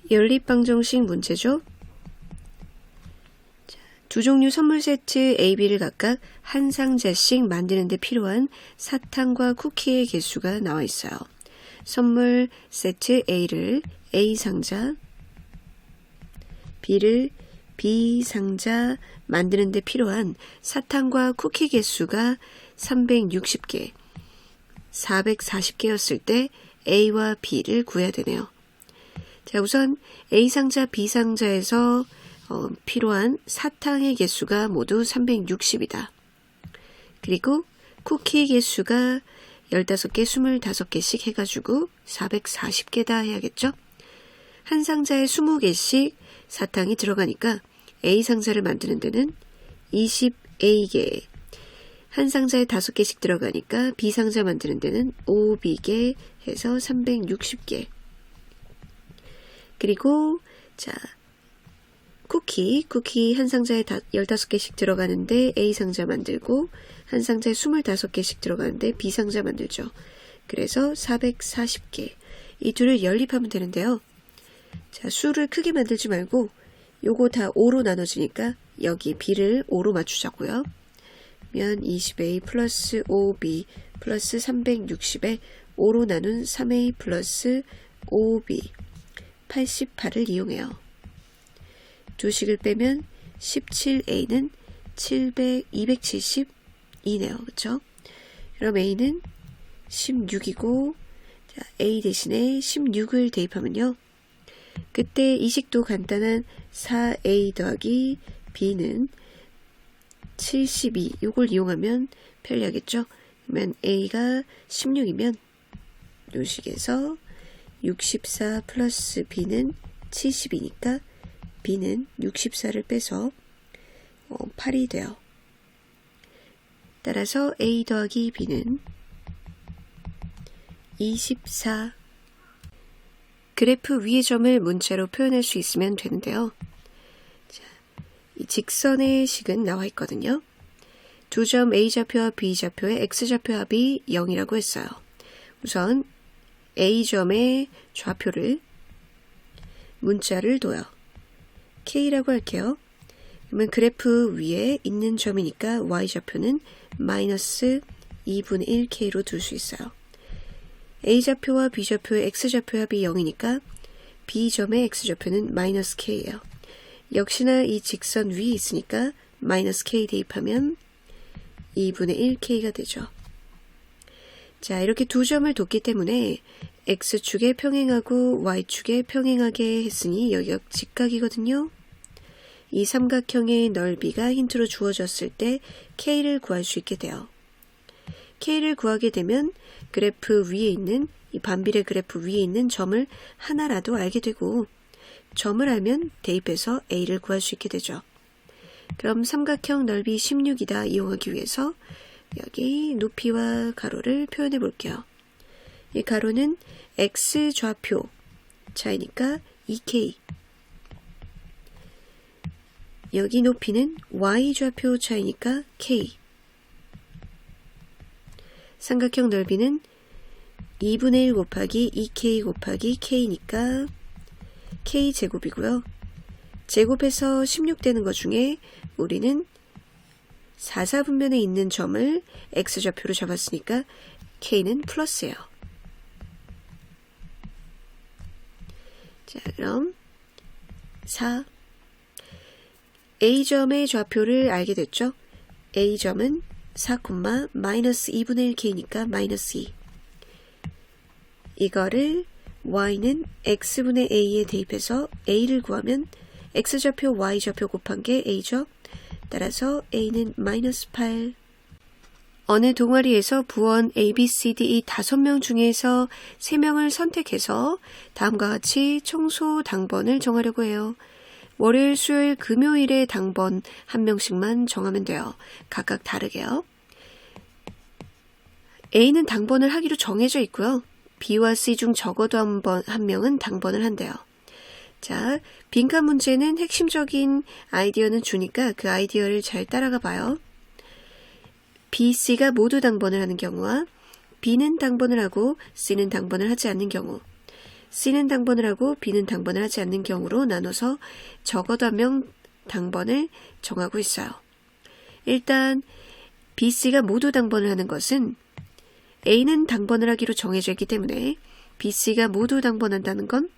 연립방정식 문제죠. 두 종류 선물 세트 A, B를 각각 한 상자씩 만드는 데 필요한 사탕과 쿠키의 개수가 나와 있어요. 선물 세트 A를 A 상자, B를 B 상자 만드는 데 필요한 사탕과 쿠키 개수가 360개, 440개였을 때 A와 B를 구해야 되네요. 자, 우선 A 상자, B 상자에서 필요한 사탕의 개수가 모두 360이다. 그리고 쿠키 개수가 15개, 25개씩 해가지고 440개다 해야겠죠? 한 상자에 20개씩 사탕이 들어가니까 A 상자를 만드는 데는 20A개, 한 상자에 5개씩 들어가니까 B 상자 만드는 데는 5B개 해서 360개. 그리고 자, 쿠키 한 상자에 15개씩 들어가는데 A 상자 만들고 한 상자에 25개씩 들어가는데 B 상자 만들죠. 그래서 440개. 이 둘을 연립하면 되는데요. 자, 수를 크게 만들지 말고 요거 다 5로 나눠지니까 여기 B를 5로 맞추자고요. 면 20A 플러스 5B 플러스 360에 5로 나눈 3A 플러스 5B 88을 이용해요. 두식을 빼면 17A는 272네요. 그렇죠? 그럼 A는 16이고 자, A 대신에 16을 대입하면요. 그때 이식도 간단한 4A 더하기 B는 72 요걸 이용하면 편리하겠죠? 그러면 A가 16이면 요식에서 64 플러스 B는 70이니까 B는 64를 빼서 8이 돼요. 따라서 A 더하기 B는 24. 그래프 위의 점을 문자로 표현할 수 있으면 되는데요. 자, 이 직선의 식은 나와 있거든요. 두 점 A좌표와 B좌표의 X좌표 합이 0이라고 했어요. 우선 A점의 좌표를 문자를 둬요. K라고 할게요. 그러면 그래프 위에 있는 점이니까 Y좌표는 마이너스 2분의 1K로 둘 수 있어요. A좌표와 B좌표의 X좌표 합이 0이니까 B점의 X좌표는 마이너스 K예요. 역시나 이 직선 위에 있으니까 마이너스 K 대입하면 2분의 1K가 되죠. 자, 이렇게 두 점을 뒀기 때문에 X축에 평행하고 Y축에 평행하게 했으니 여기가 직각이거든요. 이 삼각형의 넓이가 힌트로 주어졌을 때 K를 구할 수 있게 돼요. K를 구하게 되면 그래프 위에 있는 이 반비례 그래프 위에 있는 점을 하나라도 알게 되고 점을 알면 대입해서 A를 구할 수 있게 되죠. 그럼 삼각형 넓이 16이다 이용하기 위해서 여기 높이와 가로를 표현해 볼게요. 이 가로는 X 좌표 차이니까 2K. 여기 높이는 Y 좌표 차이니까 K. 삼각형 넓이는 2분의 1 곱하기 2K 곱하기 K니까 K제곱이고요. 제곱해서 16 되는 것 중에 우리는 4사분면에 있는 점을 X좌표로 잡았으니까 K는 플러스예요. 자, 그럼 4. A점의 좌표를 알게 됐죠? A점은 4, 마이너스 2분의 1K니까 마이너스 2. 이거를 Y는 X분의 A에 대입해서 A를 구하면 X좌표, Y좌표 곱한 게 A죠? 따라서 A는 마이너스 8. 어느 동아리에서 부원 A, B, C, D, E 5명 중에서 3명을 선택해서 다음과 같이 청소 당번을 정하려고 해요. 월요일, 수요일, 금요일에 당번 1명씩만 정하면 돼요. 각각 다르게요. A는 당번을 하기로 정해져 있고요. B와 C 중 적어도 한 명은 당번을 한대요. 자, 빈칸 문제는 핵심적인 아이디어는 주니까 그 아이디어를 잘 따라가 봐요. B, C가 모두 당번을 하는 경우와 B는 당번을 하고 C는 당번을 하지 않는 경우. C는 당번을 하고 B는 당번을 하지 않는 경우로 나눠서 적어도 한 명 당번을 정하고 있어요. 일단 B, C가 모두 당번을 하는 것은 A는 당번을 하기로 정해져 있기 때문에 B, C가 모두 당번한다는 건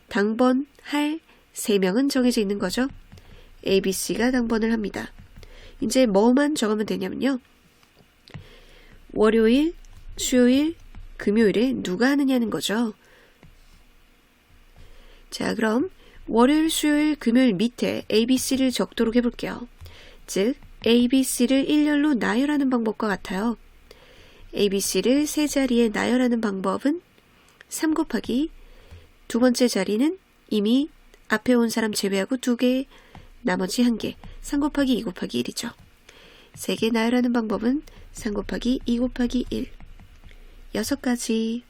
당번할 3명은 정해져 있는 거죠. A, B, C가 당번을 합니다. 이제 뭐만 적으면 되냐면요. 월요일, 수요일, 금요일에 누가 하느냐는 거죠. 자, 그럼 월요일, 수요일, 금요일 밑에 A, B, C를 적도록 해볼게요. 즉, A, B, C를 일렬로 나열하는 방법과 같아요. A, B, C를 세 자리에 나열하는 방법은 3 곱하기 두 번째 자리는 이미 앞에 온 사람 제외하고 2개, 나머지 1개, 3 곱하기 2 곱하기 1이죠. 3개 나열하는 방법은 3 곱하기 2 곱하기 1, 6가지.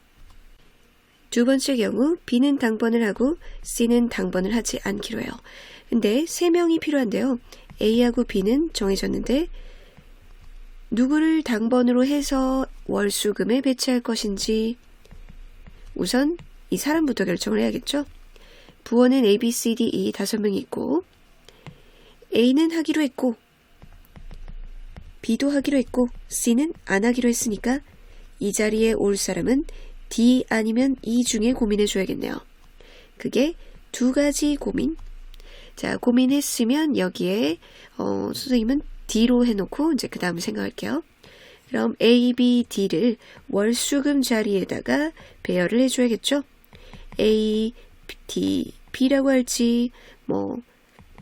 두 번째 경우 B는 당번을 하고 C는 당번을 하지 않기로 해요. 근데 3명이 필요한데요. A하고 B는 정해졌는데 누구를 당번으로 해서 월수금에 배치할 것인지 우선 이 사람부터 결정을 해야겠죠. 부원은 A, B, C, D, E 5명이 있고 A는 하기로 했고 B도 하기로 했고 C는 안 하기로 했으니까 이 자리에 올 사람은 D 아니면 E 중에 고민해 줘야겠네요. 그게 2가지 고민. 자, 고민했으면 여기에 선생님은 D로 해놓고 이제 그 다음 생각할게요. 그럼 A, B, D를 월수금 자리에다가 배열을 해줘야겠죠. A, D, B라고 할지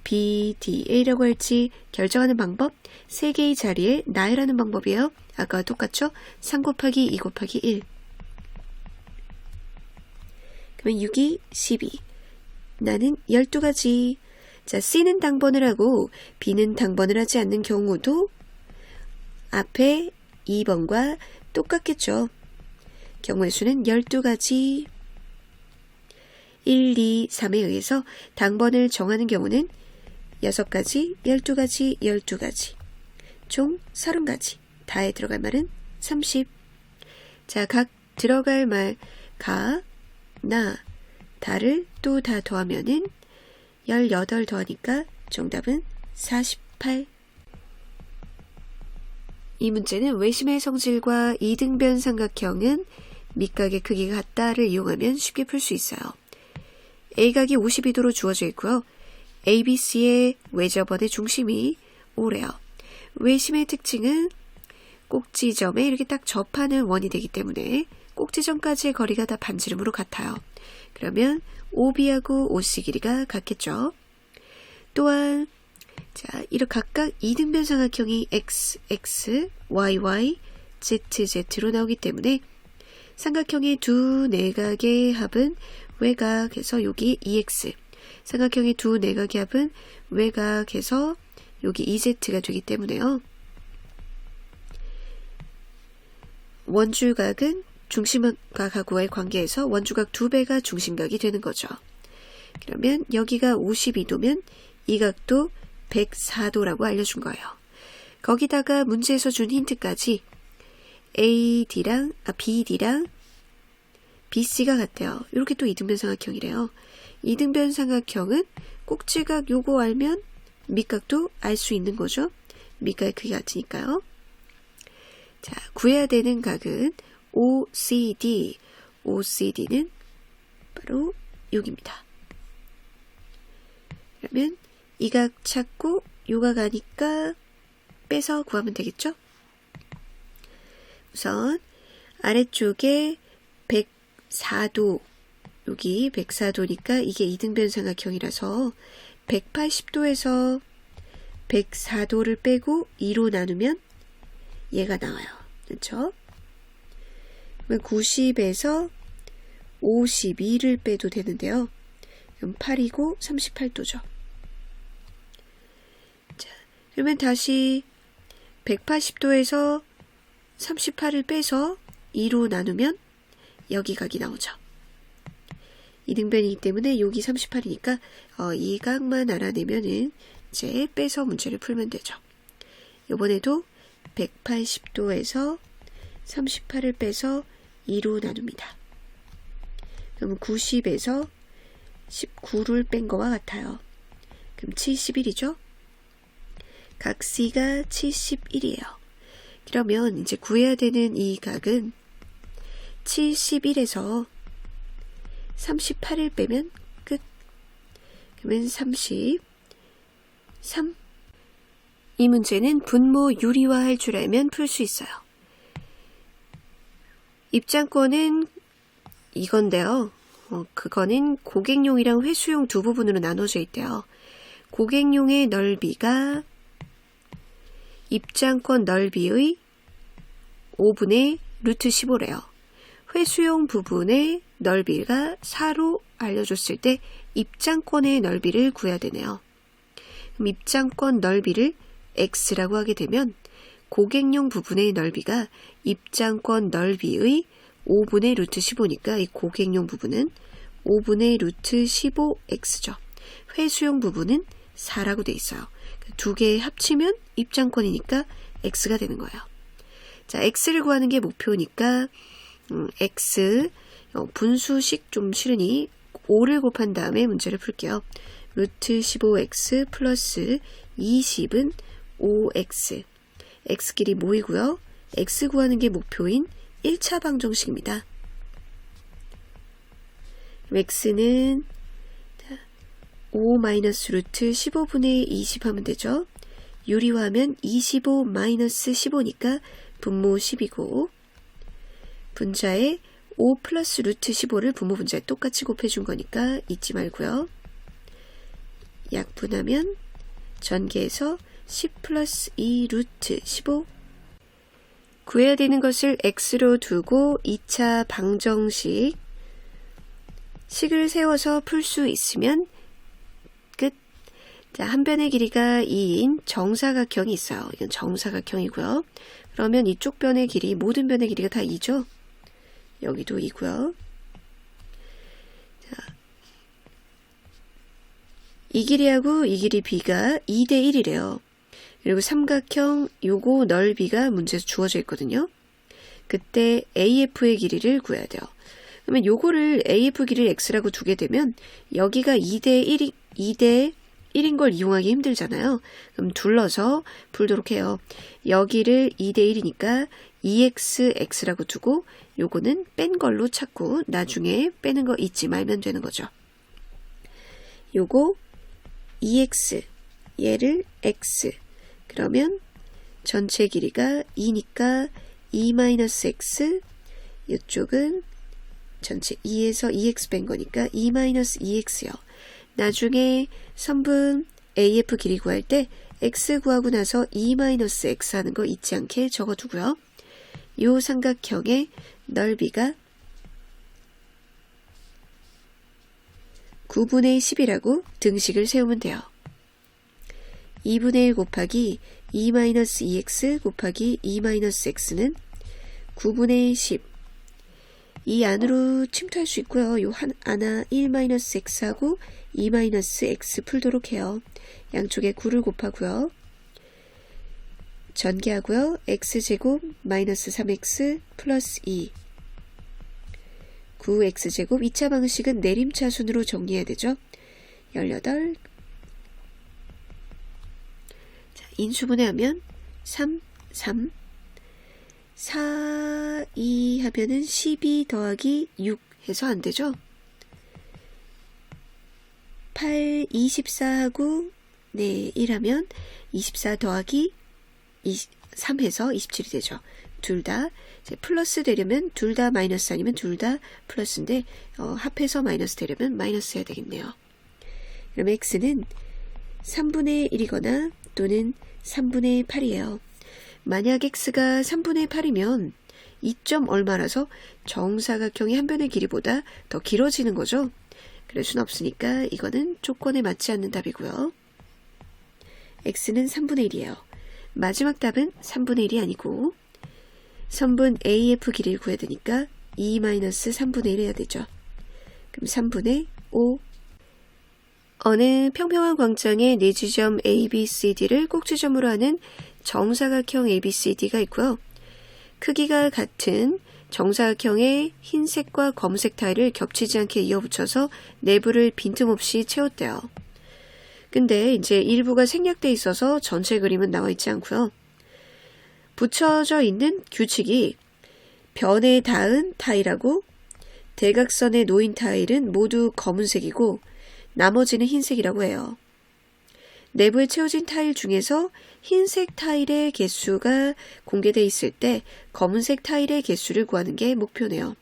B, D, A라고 할지 결정하는 방법 3개의 자리에 나열하는 방법이에요. 아까와 똑같죠? 3 곱하기 2 곱하기 1. 그러면 6이 12. 나는 12가지. 자, C는 당번을 하고 B는 당번을 하지 않는 경우도 앞에 2번과 똑같겠죠. 경우의 수는 12가지. 1, 2, 3에 의해서 당번을 정하는 경우는 6가지, 12가지, 12가지. 총 30가지. 다에 들어갈 말은 30. 자, 각 들어갈 말 가, 나, 다를 또 다 더하면은 18 더하니까 정답은 48. 이 문제는 외심의 성질과 이등변 삼각형은 밑각의 크기가 같다를 이용하면 쉽게 풀 수 있어요. A각이 52도로 주어져 있고요. ABC의 외접원의 중심이 O래요. 외심의 특징은 꼭지점에 이렇게 딱 접하는 원이 되기 때문에 꼭지점까지의 거리가 다 반지름으로 같아요. 그러면 OB하고 OC 길이가 같겠죠. 또한 자, 이렇게 각각 이등변 삼각형이 X, X, Y, Y, Z, Z로 나오기 때문에 삼각형의 두 내각의 합은 외각에서 여기 EX, 삼각형의 두 내각의 합은 외각에서 여기 EZ가 되기 때문에요. 원주각은 중심각하고의 관계에서 원주각 2배가 중심각이 되는 거죠. 그러면 여기가 52도면 이 각도 104도라고 알려준 거예요. 거기다가 문제에서 준 힌트까지 BD랑 BC가 같대요. 이렇게 또 이등변 삼각형이래요. 이등변 삼각형은 꼭지각 요거 알면 밑각도 알 수 있는 거죠. 밑각의 크기가 같으니까요. 자, 구해야 되는 각은 OCD. OCD는 바로 여기입니다. 그러면 이 각 찾고 요각 아니까 빼서 구하면 되겠죠? 우선 아래쪽에 104도, 여기 104도니까 이게 이등변 삼각형이라서 180도에서 104도를 빼고 2로 나누면 얘가 나와요. 그렇죠? 그러면 90에서 52를 빼도 되는데요. 그럼 8이고 38도죠. 자, 그러면 다시 180도에서 38을 빼서 2로 나누면 여기 각이 나오죠. 이등변이기 때문에 여기 38이니까 이 각만 알아내면은 이제 빼서 문제를 풀면 되죠. 이번에도 180도에서 38을 빼서 2로 나눕니다. 그럼 90에서 19를 뺀 거와 같아요. 그럼 71이죠? 각 C가 71이에요. 그러면 이제 구해야 되는 이 각은 71에서 38을 빼면 끝. 그러면 33. 이 문제는 분모 유리화할 줄 알면 풀 수 있어요. 입장권은 이건데요. 그거는 고객용이랑 회수용 두 부분으로 나눠져 있대요. 고객용의 넓이가 입장권 넓이의 5분의 루트 15래요. 회수용 부분의 넓이가 4로 알려줬을 때 입장권의 넓이를 구해야 되네요. 그럼 입장권 넓이를 x라고 하게 되면 고객용 부분의 넓이가 입장권 넓이의 5분의 루트 15니까 이 고객용 부분은 5분의 루트 15x죠. 회수용 부분은 4라고 돼 있어요. 두 개 합치면 입장권이니까 x가 되는 거예요. 자, x를 구하는 게 목표니까 x 분수식 좀 싫으니 5를 곱한 다음에 문제를 풀게요. 루트 15x 플러스 20은 5x. x끼리 모이고요. x 구하는 게 목표인 1차 방정식입니다. x는 5 마이너스 루트 15분의 20 하면 되죠. 유리화하면 25 마이너스 15니까 분모 10이고 분자에 5 플러스 루트 15를 분모 분자에 똑같이 곱해준 거니까 잊지 말고요. 약분하면 전개해서 10 플러스 2 루트 15 구해야 되는 것을 x로 두고 2차 방정식 식을 세워서 풀 수 있으면 끝. 자, 한 변의 길이가 2인 정사각형이 있어요. 이건 정사각형이고요. 그러면 이쪽 변의 길이, 모든 변의 길이가 다 2죠. 여기도 2고요. 자, 이 길이하고 이 길이 b가 2대 1이래요. 그리고 삼각형 요거 넓이가 문제에서 주어져 있거든요. 그때 AF의 길이를 구해야 돼요. 그러면 요거를 AF 길이를 x라고 두게 되면 여기가 2대 1인 걸 이용하기 힘들잖아요. 그럼 둘러서 풀도록 해요. 여기를 2대 1이니까 2x라고 두고 요거는 뺀 걸로 찾고 나중에 빼는 거 잊지 말면 되는 거죠. 요거 2x 얘를 x 그러면 전체 길이가 2니까 2-x 이쪽은 전체 2에서 2x 뺀 거니까 2-2x요. 나중에 선분 AF 길이 구할 때 x 구하고 나서 2-x 하는 거 잊지 않게 적어두고요. 이 삼각형의 넓이가 9분의 10이라고 등식을 세우면 돼요. 2분의 1 곱하기 2-2x 곱하기 2-x는 9분의 10. 이 안으로 침투할 수 있고요. 요 하나 1-x하고 2-x 풀도록 해요. 양쪽에 9를 곱하고요. 전개하고요. x제곱 마이너스 3x 플러스 2. 9x제곱 2차 방식은 내림차순으로 정리해야 되죠. 18. 자, 인수분해하면 3, 3. 4, 2 하면은 12 더하기 6 해서 안 되죠. 8, 24하고 네, 1 하면 24 더하기 3 해서 27이 되죠. 둘 다 플러스 되려면 둘 다 마이너스 아니면 둘 다 플러스인데 합해서 마이너스 되려면 마이너스 해야 되겠네요. 그럼 x는 3분의 1이거나 또는 3분의 8이에요. 만약 x가 3분의 8이면 2점 얼마라서 정사각형의 한 변의 길이보다 더 길어지는 거죠. 그럴 순 없으니까 이거는 조건에 맞지 않는 답이고요. x는 3분의 1이에요. 마지막 답은 3분의 1이 아니고 선분 AF 길이를 구해야 되니까 2-3분의 1 해야 되죠. 그럼 3분의 5. 어느 평평한 광장에 네 지점 ABCD를 꼭지점으로 하는 정사각형 ABCD가 있고요. 크기가 같은 정사각형의 흰색과 검은색 타일을 겹치지 않게 이어붙여서 내부를 빈틈없이 채웠대요. 근데 이제 일부가 생략돼 있어서 전체 그림은 나와 있지 않고요. 붙여져 있는 규칙이 변에 닿은 타일하고 대각선에 놓인 타일은 모두 검은색이고 나머지는 흰색이라고 해요. 내부에 채워진 타일 중에서 흰색 타일의 개수가 공개되어 있을 때 검은색 타일의 개수를 구하는 게 목표네요.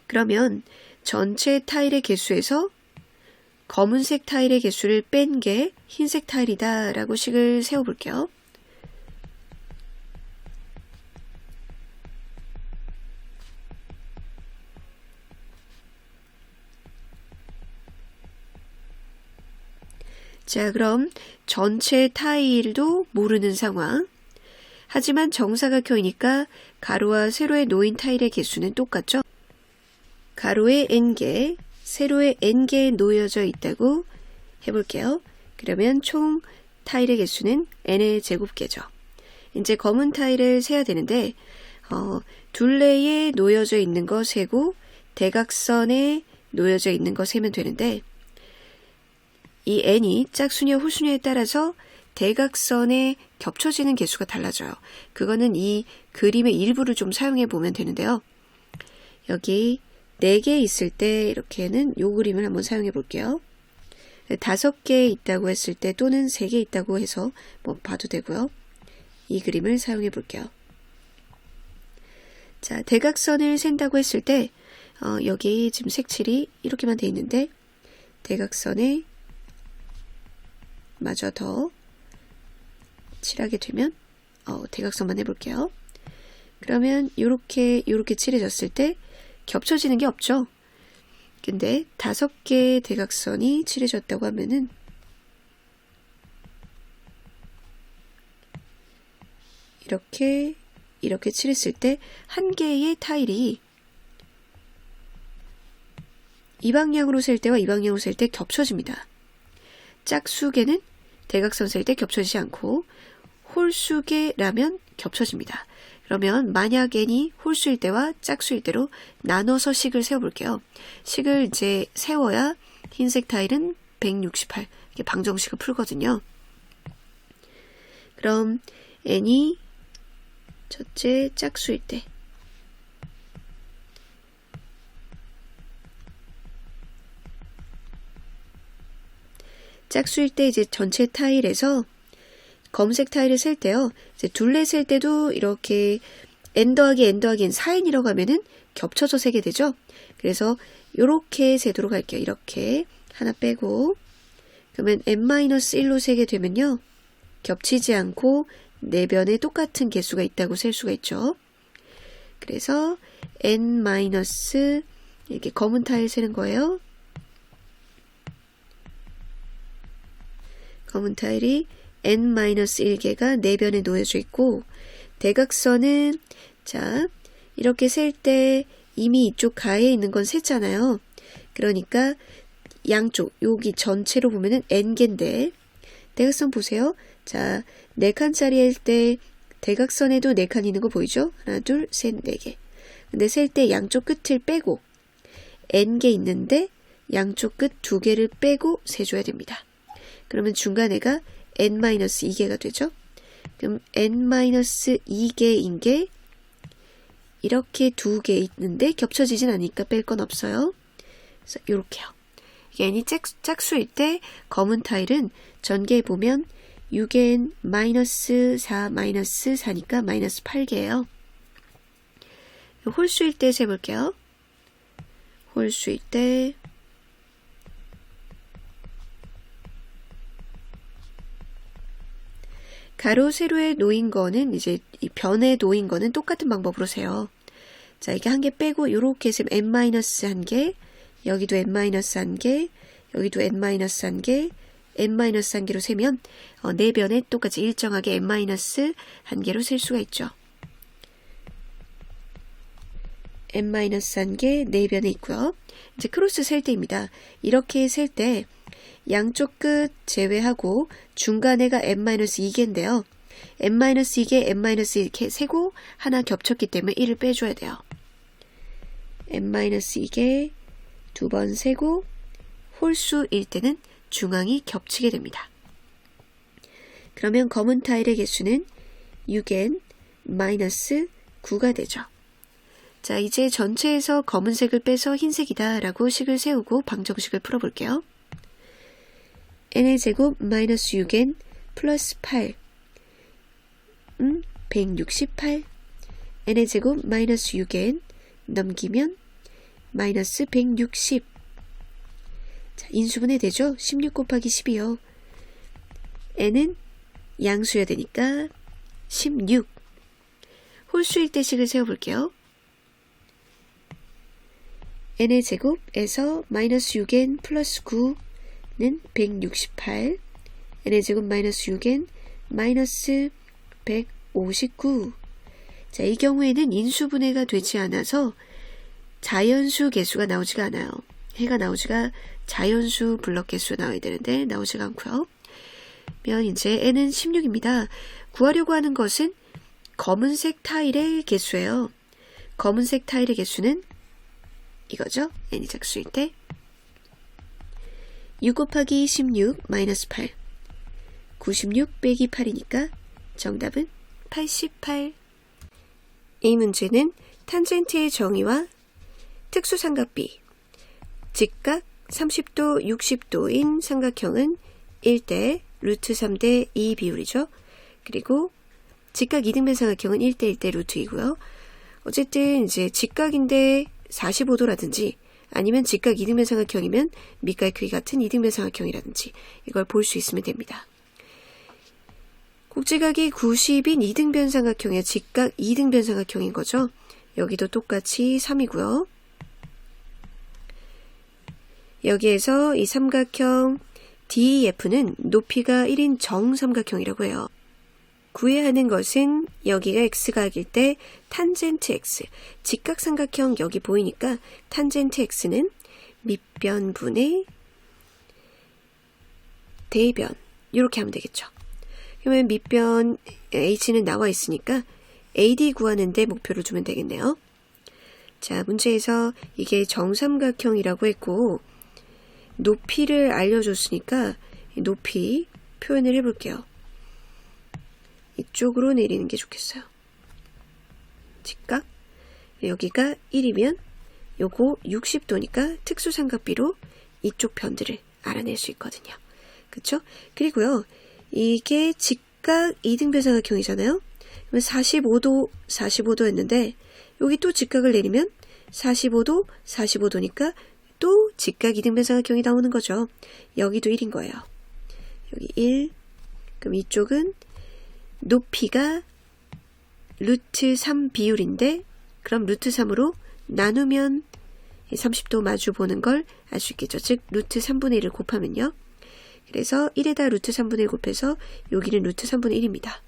그러면 전체 타일의 개수에서 검은색 타일의 개수를 뺀 게 흰색 타일이다 라고 식을 세워볼게요. 자, 그럼 전체 타일도 모르는 상황. 하지만 정사각형이니까 가로와 세로에 놓인 타일의 개수는 똑같죠? 가로에 n개, 세로에 n개 놓여져 있다고 해볼게요. 그러면 총 타일의 개수는 n의 제곱개죠. 이제 검은 타일을 세야 되는데 둘레에 놓여져 있는 거 세고 대각선에 놓여져 있는 거 세면 되는데 이 n이 짝수냐 홀수냐에 따라서 대각선에 겹쳐지는 개수가 달라져요. 그거는 이 그림의 일부를 좀 사용해 보면 되는데요. 여기 4개 있을 때 이렇게는 이 그림을 한번 사용해 볼게요. 5개 있다고 했을 때 또는 3개 있다고 해서 뭐 봐도 되고요. 이 그림을 사용해 볼게요. 자, 대각선을 센다고 했을 때 여기 지금 색칠이 이렇게만 돼 있는데 대각선에 마저 더 칠하게 되면 대각선만 해볼게요. 그러면 요렇게 칠해졌을 때 겹쳐지는 게 없죠. 근데 5개의 대각선이 칠해졌다고 하면은 이렇게 칠했을 때 한 개의 타일이 이 방향으로 셀 때와 이 방향으로 셀 때 겹쳐집니다. 짝수개는 대각선 셀 때 겹쳐지지 않고 홀수개라면 겹쳐집니다. 그러면 만약 n이 홀수일 때와 짝수일 때로 나눠서 식을 세워볼게요. 식을 이제 세워야 흰색 타일은 168 이렇게 방정식을 풀거든요. 그럼 n이 첫째 짝수일 때 짝수일 때 이제 전체 타일에서 검은색 타일을 셀 때요. 이제 둘레 셀 때도 이렇게 n 더하기 n 더하기 n 4n이라고 하면은 겹쳐서 세게 되죠. 그래서 이렇게 세도록 할게요. 이렇게 하나 빼고 그러면 n-1로 세게 되면요. 겹치지 않고 네 변에 똑같은 개수가 있다고 셀 수가 있죠. 그래서 n- 이렇게 검은 타일 세는 거예요. 검은 타일이 n-1개가 4변에 놓여져 있고 대각선은 자 이렇게 셀 때 이미 이쪽 가에 있는 건 셌잖아요. 그러니까 양쪽 여기 전체로 보면은 n개인데 대각선 보세요. 자 4칸짜리일 때 대각선에도 4칸 있는 거 보이죠? 하나 둘 셋 4개. 근데 셀 때 양쪽 끝을 빼고 n개 있는데 양쪽 끝 2개를 빼고 세줘야 됩니다. 그러면 중간에가 n-2개가 되죠. 그럼 n-2개인 게 이렇게 2개 있는데 겹쳐지진 않으니까 뺄 건 없어요. 그래서 이렇게요. n이 짝수일 때 검은 타일은 전개해 보면 6n -4 -4니까 -8개예요. 홀수일 때 세볼게요. 홀수일 때 가로 세로에 놓인 거는 이제 이 변에 놓인 거는 똑같은 방법으로 세요. 자, 이게 한 개 빼고 이렇게 세면 n-1개, 여기도 n-1개, 여기도 n-1개, n-1개로 세면 네 변에 똑같이 일정하게 n-1개로 셀 수가 있죠. n-1개 네 변에 있고요. 이제 크로스 셀 때입니다. 이렇게 셀 때 양쪽 끝 제외하고 중간에가 n-2개인데요. n-2개 n-이렇게 세고 하나 겹쳤기 때문에 1을 빼줘야 돼요. n-2개 두 번 세고 홀수일 때는 중앙이 겹치게 됩니다. 그러면 검은 타일의 개수는 6n 마이너스 9가 되죠. 자, 이제 전체에서 검은색을 빼서 흰색이다 라고 식을 세우고 방정식을 풀어볼게요. n의 제곱 마이너스 6n 플러스 8 168 n의 제곱 마이너스 6n 넘기면 마이너스 160. 자, 인수분해 되죠? 16 곱하기 10이요. n은 양수여야 되니까 16. 홀수일 때 식을 세워볼게요. n의 제곱에서 마이너스 6n 플러스 9는 168. n의 제곱 마이너스 6n 마이너스 159. 자, 이 경우에는 인수분해가 되지 않아서 자연수 개수가 나오지가 않아요. 해가 나오지가 자연수 블럭 개수가 나와야 되는데 나오지가 않고요. 그러면 이제 n은 16입니다. 구하려고 하는 것은 검은색 타일의 개수예요. 검은색 타일의 개수는 이거죠. n이 작수일 때 6 곱하기 16 마이너스 8 96 빼기 8이니까 정답은 88. 이 문제는 탄젠트의 정의와 특수삼각비, 직각 30도, 60도인 삼각형은 1대 루트 3대 2 비율이죠. 그리고 직각 이등변 삼각형은 1대 1대 루트 2고요. 어쨌든 이제 직각인데 45도라든지 아니면 직각 이등변 삼각형이면 밑갈 크기 같은 이등변 삼각형이라든지 이걸 볼 수 있으면 됩니다. 곡지각이 90인 이등변 삼각형의 직각 이등변 삼각형인 거죠. 여기도 똑같이 3이고요. 여기에서 이 삼각형 DEF는 높이가 1인 정삼각형이라고 해요. 구해야 하는 것은 여기가 x각일 때 탄젠트 x, 직각삼각형 여기 보이니까 탄젠트 x는 밑변분의 대변 이렇게 하면 되겠죠. 그러면 밑변 h는 나와 있으니까 AD 구하는데 목표를 두면 되겠네요. 자, 문제에서 이게 정삼각형이라고 했고 높이를 알려줬으니까 높이 표현을 해볼게요. 이쪽으로 내리는 게 좋겠어요. 직각 여기가 1이면 요거 60도니까 특수삼각비로 이쪽 변들을 알아낼 수 있거든요. 그쵸? 그리고요 이게 직각 이등변 삼각형이잖아요. 그러면 45도였는데 여기 또 직각을 내리면 45도, 45도니까 또 직각 이등변 삼각형이 나오는 거죠. 여기도 1인 거예요. 여기 1. 그럼 이쪽은 높이가 루트 3 비율인데 그럼 루트 3으로 나누면 30도 마주 보는 걸 알 수 있겠죠. 즉 루트 3분의 1을 곱하면요. 그래서 1에다 루트 3분의 1 곱해서 여기는 루트 3분의 1입니다.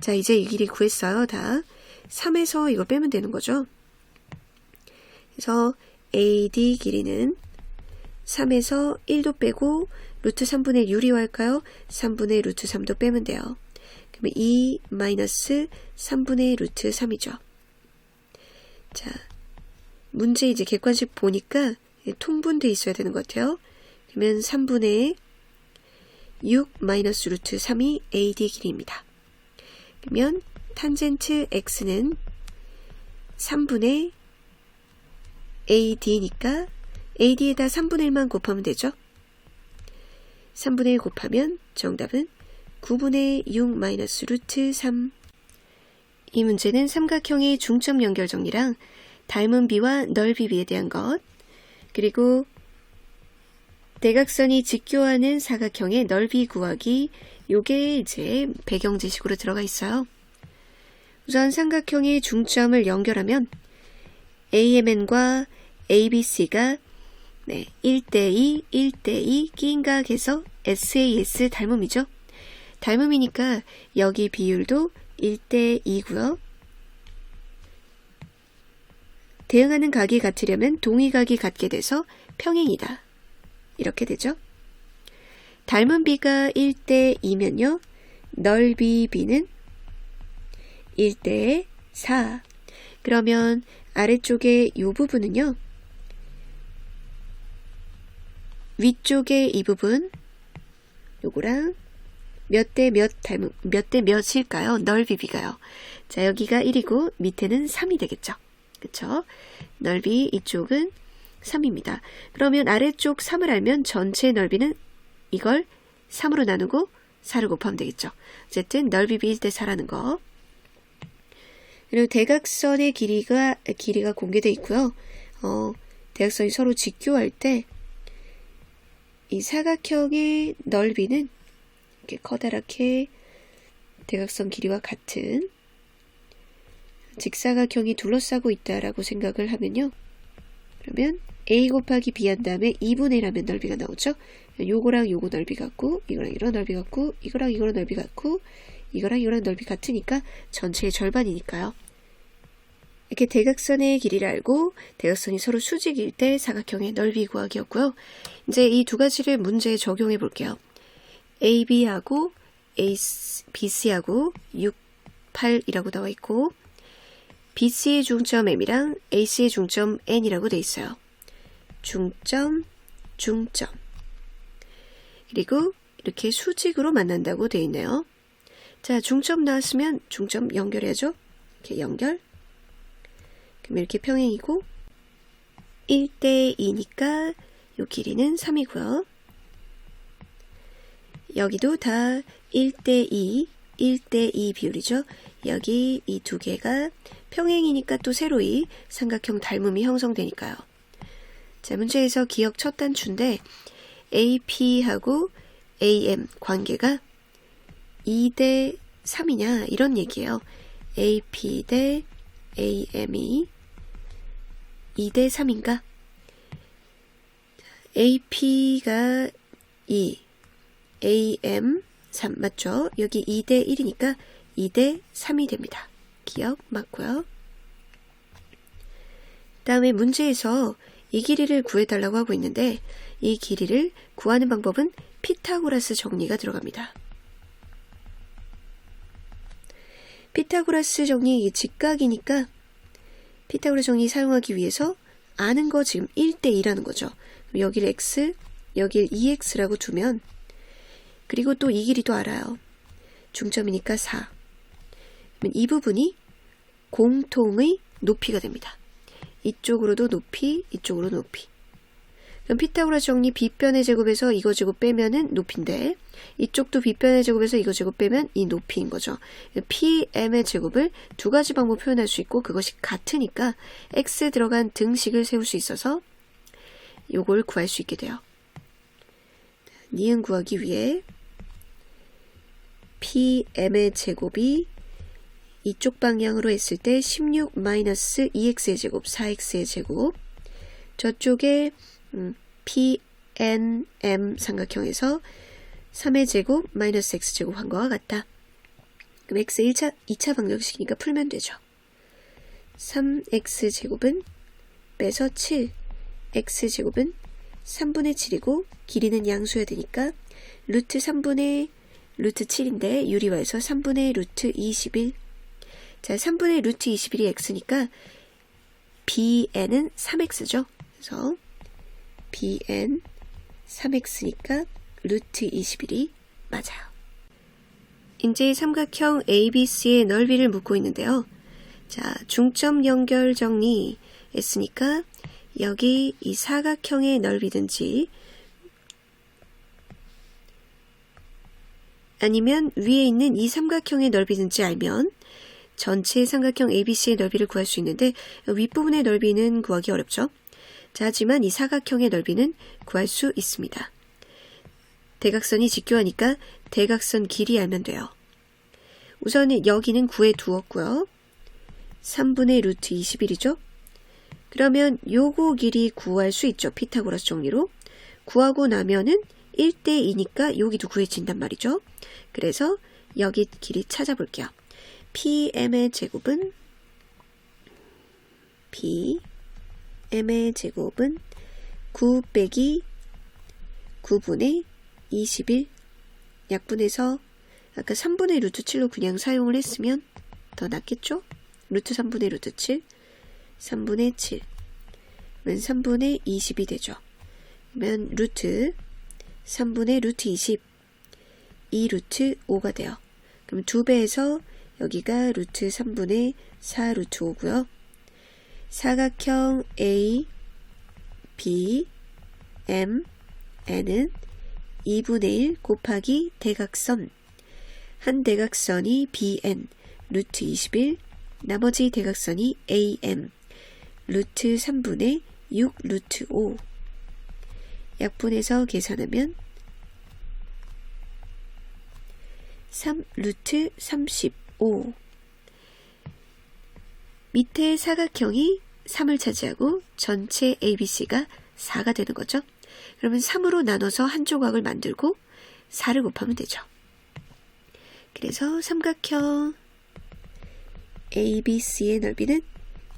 자, 이제 이 길이 구했어요. 다 3에서 이걸 빼면 되는 거죠. 그래서 AD 길이는 3에서 1도 빼고 루트 3분의 1 유리화할까요? 3분의 루트 3도 빼면 돼요. 그러면 2 마이너스 3분의 루트 3이죠. 자, 문제 이제 객관식 보니까 통분돼 있어야 되는 것 같아요. 그러면 3분의 6 마이너스 루트 3이 AD 길이입니다. 그러면 탄젠트 X는 3분의 AD니까 AD에다 3분의 1만 곱하면 되죠. 3분의 1 곱하면 정답은 9분의 6 마이너스 루트 3. 이 문제는 삼각형의 중점 연결 정리랑 닮은 비와 넓이 비에 대한 것, 그리고 대각선이 직교하는 사각형의 넓이 구하기, 요게 이제 배경 지식으로 들어가 있어요. 우선 삼각형의 중점을 연결하면 AMN과 ABC가 1대2, 1대2 끼인각에서 SAS 닮음이죠. 닮음이니까 여기 비율도 1대2고요. 대응하는 각이 같으려면 동의각이 같게 돼서 평행이다. 이렇게 되죠. 닮은 비가 1대2면요. 넓이 b는 1대 4. 그러면 아래쪽에 이 부분은요. 위쪽에 이 부분 요거랑 몇 대 몇일까요? 넓이 b가요. 자, 여기가 1이고 밑에는 3이 되겠죠. 그쵸? 넓이 이쪽은 3입니다. 그러면 아래쪽 3을 알면 전체 넓이는 이걸 3으로 나누고 4를 곱하면 되겠죠. 어쨌든 넓이 b 1대 4라는 거. 그리고 대각선의 길이가 공개되어 있고요. 대각선이 서로 직교할 때 이 사각형의 넓이는 이렇게 커다랗게 대각선 길이와 같은 직사각형이 둘러싸고 있다라고 생각을 하면요. 그러면 a 곱하기 b 한 다음에 2분의 1하면 넓이가 나오죠. 요거랑 요거 넓이 같고 이거랑 이런 넓이 같고 이거랑 이거랑 넓이 같고 이거랑 이거랑 넓이 같으니까 전체의 절반이니까요. 이렇게 대각선의 길이를 알고 대각선이 서로 수직일 때 사각형의 넓이 구하기였고요. 이제 이 두 가지를 문제에 적용해 볼게요. AB하고 BC하고 6, 8이라고 나와 있고 BC의 중점 M이랑 AC의 중점 N이라고 돼 있어요. 중점. 그리고 이렇게 수직으로 만난다고 돼 있네요. 자, 중점 나왔으면 중점 연결해야죠. 이렇게 연결. 그럼 이렇게 평행이고 1대 2니까 이 길이는 3이고요. 여기도 다 1대 2 비율이죠. 여기 이 두 개가 평행이니까 또 새로이 삼각형 닮음이 형성되니까요. 자, 문제에서 기억 첫 단추인데 AP하고 AM 관계가 2대 3이냐 이런 얘기예요. AP 대 AM이 2대 3인가? AP가 2, AM 3 맞죠? 여기 2대 1이니까 2대 3이 됩니다. 기억 맞고요. 다음에 문제에서 이 길이를 구해달라고 하고 있는데 이 길이를 구하는 방법은 피타고라스 정리가 들어갑니다. 피타고라스 정리 직각이니까 피타고라스 정리 사용하기 위해서 아는 거 지금 1대 2라는 거죠. 여기를 x, 여기를 2x라고 두면 그리고 또 이 길이도 알아요. 중점이니까 4. 그러면 이 부분이 공통의 높이가 됩니다. 이쪽으로도 높이, 이쪽으로 높이. 그럼 피타고라스 정리 B변의 제곱에서 이거 제곱 빼면은 높이인데 이쪽도 B변의 제곱에서 이거 제곱 빼면 이 높이인 거죠. PM의 제곱을 두 가지 방법 표현할 수 있고 그것이 같으니까 X 들어간 등식을 세울 수 있어서 요걸 구할 수 있게 돼요. 니은 구하기 위해 PM의 제곱이 이쪽 방향으로 했을 때 16-2x의 제곱, 4x의 제곱 저쪽에 PNM 삼각형에서 3의 제곱 마이너스 x제곱 한 거와 같다. 그럼 x 2차 방정식이니까 풀면 되죠. 3x제곱은 빼서 7, x제곱은 3분의 7이고 길이는 양수여야 되니까 루트 3분의 루트 7인데 유리화해서 3분의 루트 21. 자, 3분의 루트 21이 x니까 bn은 3x죠. 그래서 bn 3x니까 루트 21이 맞아요. 이제 삼각형 ABC의 넓이를 묻고 있는데요. 자, 중점 연결 정리 했으니까 여기 이 사각형의 넓이든지 아니면 위에 있는 이 삼각형의 넓이든지 알면 전체 삼각형 ABC의 넓이를 구할 수 있는데 윗부분의 넓이는 구하기 어렵죠. 자, 하지만 이 사각형의 넓이는 구할 수 있습니다. 대각선이 직교하니까 대각선 길이 알면 돼요. 우선 여기는 구해 두었고요. 3분의 루트 21이죠. 그러면 요거 길이 구할 수 있죠. 피타고라스 정리로. 구하고 나면은 1대 2니까 여기도 구해진단 말이죠. 그래서 여기 길이 찾아볼게요. PM의 제곱은 9 빼기 9분의 21 약분해서 아까 3분의 루트 7로 그냥 사용을 했으면 더 낫겠죠? 루트 3분의 루트 7, 3분의 7, 그러면 3분의 20이 되죠. 그러면 루트 3분의 루트 20, 2 루트 5가 돼요. 그럼 2배에서 여기가 루트 3분의 4 루트 5고요. 사각형 A, B, M, N은 2분의 1 곱하기 대각선, 한 대각선이 BN, 루트 21, 나머지 대각선이 AM, 루트 3분의 6 루트 5. 약분해서 계산하면 3 루트 35. 밑에 사각형이 3을 차지하고 전체 ABC가 4가 되는 거죠. 그러면 3으로 나눠서 한 조각을 만들고 4를 곱하면 되죠. 그래서 삼각형 ABC의 넓이는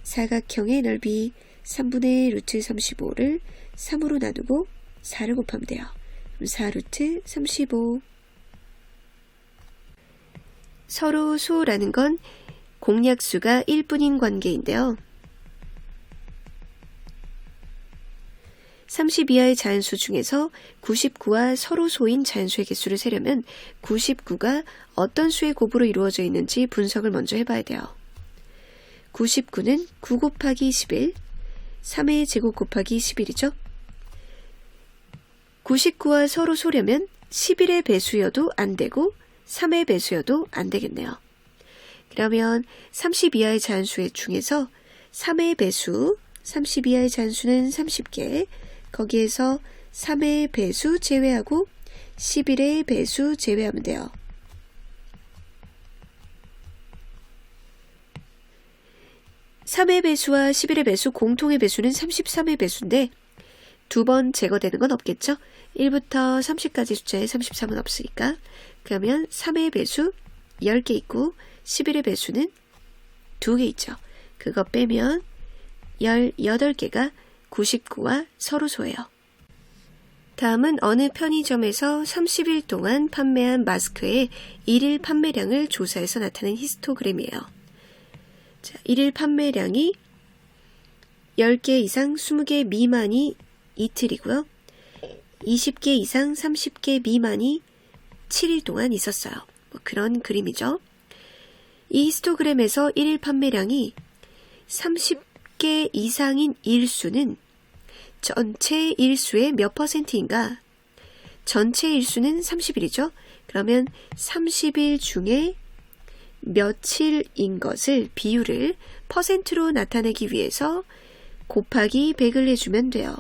사각형의 넓이 3분의 루트 35를 3으로 나누고 4를 곱하면 돼요. 그럼 4 루트 35. 서로 수라는 건 공약수가 1뿐인 관계인데요. 30 이하의 자연수 중에서 99와 서로 소인 자연수의 개수를 세려면 99가 어떤 수의 곱으로 이루어져 있는지 분석을 먼저 해봐야 돼요. 99는 9 곱하기 11, 3의 제곱 곱하기 11이죠. 99와 서로 소려면 11의 배수여도 안 되고 3의 배수여도 안 되겠네요. 그러면 30 이하의 자연수 중에서 3의 배수, 30 이하의 자연수는 30개, 거기에서 3의 배수 제외하고 11의 배수 제외하면 돼요. (3의) 배수와 11의 배수 공통의 배수는 33의 배수인데 두 번 제거되는 건 없겠죠? 1부터 30까지 숫자에 33은 없으니까 그러면 3의 배수 10개 있고 11의 배수는 2개 있죠. 그거 빼면 18개가 99와 서로 소예요. 다음은 어느 편의점에서 30일 동안 판매한 마스크의 1일 판매량을 조사해서 나타낸 히스토그램이에요. 자, 1일 판매량이 10개 이상 20개 미만이 이틀이고요. 20개 이상 30개 미만이 7일 동안 있었어요. 뭐 그런 그림이죠. 이 히스토그램에서 1일 판매량이 30개 이상인 일수는 전체 일수의 몇 %인가? 전체 일수는 30일이죠. 그러면 30일 중에 며칠인 것을 비율을 퍼센트로 나타내기 위해서 곱하기 100을 해주면 돼요.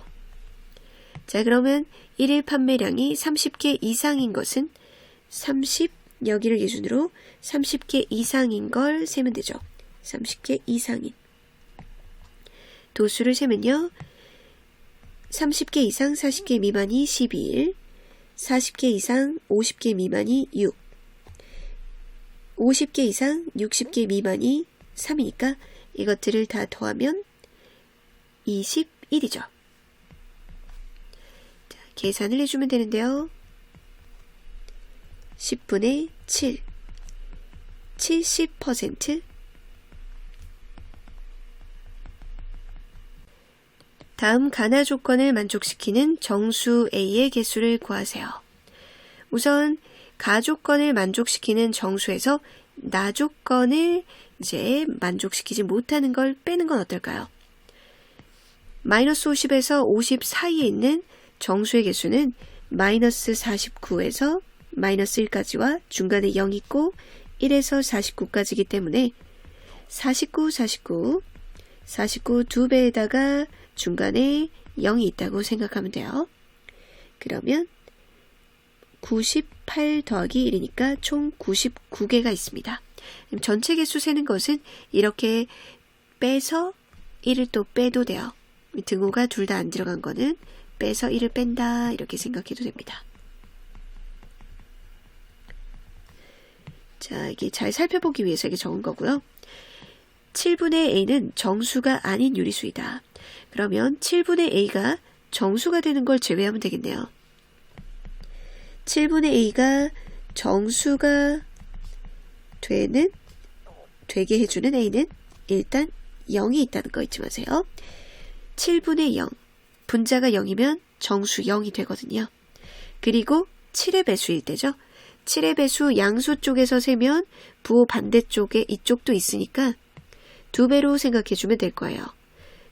자, 그러면 1일 판매량이 30개 이상인 것은 30, 여기를 기준으로 30개 이상인 걸 세면 되죠. 30개 이상인. 도수를 세면요. 30개 이상 40개 미만이 12일, 40개 이상 50개 미만이 6, 50개 이상 60개 미만이 3이니까 이것들을 다 더하면 21이죠. 자, 계산을 해주면 되는데요. 10분의 7, 70%. 다음 가나 조건을 만족시키는 정수 A의 개수를 구하세요. 우선 가 조건을 만족시키는 정수에서 나 조건을 이제 만족시키지 못하는 걸 빼는 건 어떨까요? 마이너스 50에서 50 사이에 있는 정수의 개수는 마이너스 49에서 마이너스 1까지와 중간에 0 있고 1에서 49까지이기 때문에 49, 49, 49 2배에다가 중간에 0이 있다고 생각하면 돼요. 그러면 98 더하기 1이니까 총 99개가 있습니다. 전체 개수 세는 것은 이렇게 빼서 1을 또 빼도 돼요. 등호가 둘 다 안 들어간 거는 빼서 1을 뺀다 이렇게 생각해도 됩니다. 자, 이게 잘 살펴보기 위해서 이게 적은 거고요. 7분의 a는 정수가 아닌 유리수이다. 그러면 7분의 a가 정수가 되는 걸 제외하면 되겠네요. 7분의 a가 정수가 되게 해주는 a는 일단 0이 있다는 거 잊지 마세요. 7분의 0. 분자가 0이면 정수 0이 되거든요. 그리고 7의 배수일 때죠. 7의 배수 양수 쪽에서 세면 부호 반대쪽에 이쪽도 있으니까 2배로 생각해주면 될 거예요.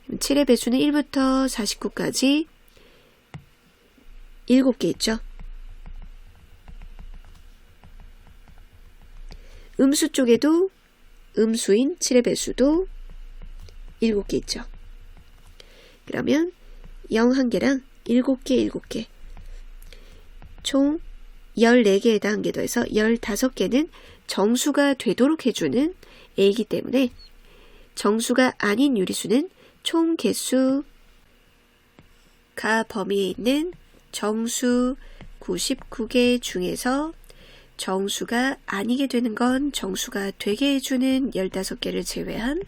7의 배수는 1부터 49까지 7개 있죠. 음수 쪽에도 음수인 7의 배수도 7개 있죠. 그러면 0 1개랑 7개 7개 총 14개에다 1개 더해서 15개는 정수가 되도록 해주는 a이기 때문에 정수가 아닌 유리수는 총 개수가 범위에 있는 정수 99개 중에서 정수가 아니게 되는 건 정수가 되게 해주는 15개를 제외한